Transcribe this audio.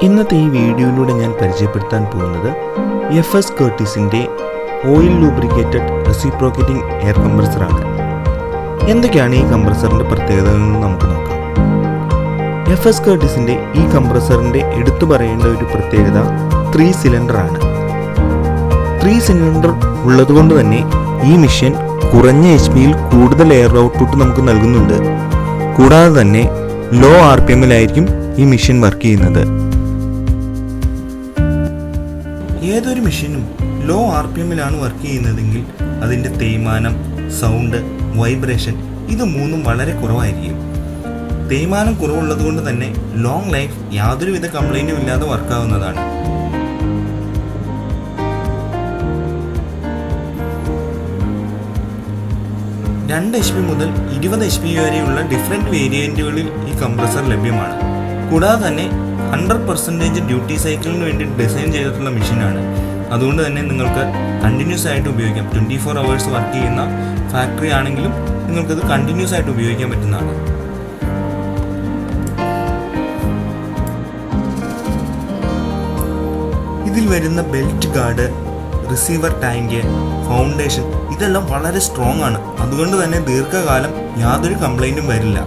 ഇന്നത്തെ ഈ വീഡിയോയിലൂടെ ഞാൻ പരിചയപ്പെടുത്താൻ പോകുന്നത് എഫ്.എസ്. കർട്ടിസിൻ്റെ ഓയിൽ ലൂബ്രിക്കേറ്റഡ് റെസിപ്രോക്കേറ്റിംഗ് എയർ കംപ്രസറാണ്. എന്തൊക്കെയാണ് ഈ കംപ്രസറിൻ്റെ പ്രത്യേകതകളെന്ന് നമുക്ക് നോക്കാം. എഫ്.എസ്. കർട്ടിസിൻ്റെ ഈ കംപ്രസറിൻ്റെ എടുത്തു പറയേണ്ട ഒരു പ്രത്യേകത 3 സിലിണ്ടറാണ്. 3 സിലിണ്ടർ ഉള്ളതുകൊണ്ട് തന്നെ ഈ മെഷീൻ കുറഞ്ഞ HP-യിൽ കൂടുതൽ എയർ ഔട്ട്പുട്ട് നമുക്ക് നൽകുന്നുണ്ട്. കൂടാതെ തന്നെ ലോ RPM-ലായിരിക്കും ഈ മെഷീൻ വർക്ക് ചെയ്യുന്നത്. ഏതൊരു മെഷീനും ലോ RPM-ലാണ് വർക്ക് ചെയ്യുന്നതെങ്കിൽ അതിൻ്റെ തേയ്മാനം, സൗണ്ട്, വൈബ്രേഷൻ ഇത് മൂന്നും വളരെ കുറവായിരിക്കും. തേയ്മാനം കുറവുള്ളത് കൊണ്ട് തന്നെ ലോങ് ലൈഫ് യാതൊരുവിധ കംപ്ലൈൻറ്റും ഇല്ലാതെ വർക്കാവുന്നതാണ്. HP മുതൽ 20 HP വരെയുള്ള ഡിഫറെൻറ്റ് വേരിയൻറ്റുകളിൽ ഈ കംപ്രസർ ലഭ്യമാണ്. കൂടാതെ തന്നെ 100% ഡ്യൂട്ടി സൈക്കിളിന് വേണ്ടി ഡിസൈൻ ചെയ്തിട്ടുള്ള മെഷീനാണ്. അതുകൊണ്ട് തന്നെ നിങ്ങൾക്ക് കണ്ടിന്യൂസ് ആയിട്ട് ഉപയോഗിക്കാം. 24 hours വർക്ക് ചെയ്യുന്ന ഫാക്ടറി ആണെങ്കിലും നിങ്ങൾക്കത് കണ്ടിന്യൂസ് ആയിട്ട് ഉപയോഗിക്കാൻ പറ്റുന്നതാണ്. ഇതിൽ വരുന്ന belt guard, receiver tank, foundation ഇതെല്ലാം വളരെ സ്ട്രോങ് ആണ്. അതുകൊണ്ട് തന്നെ ദീർഘകാലം യാതൊരു കംപ്ലൈൻറ്റും വരില്ല.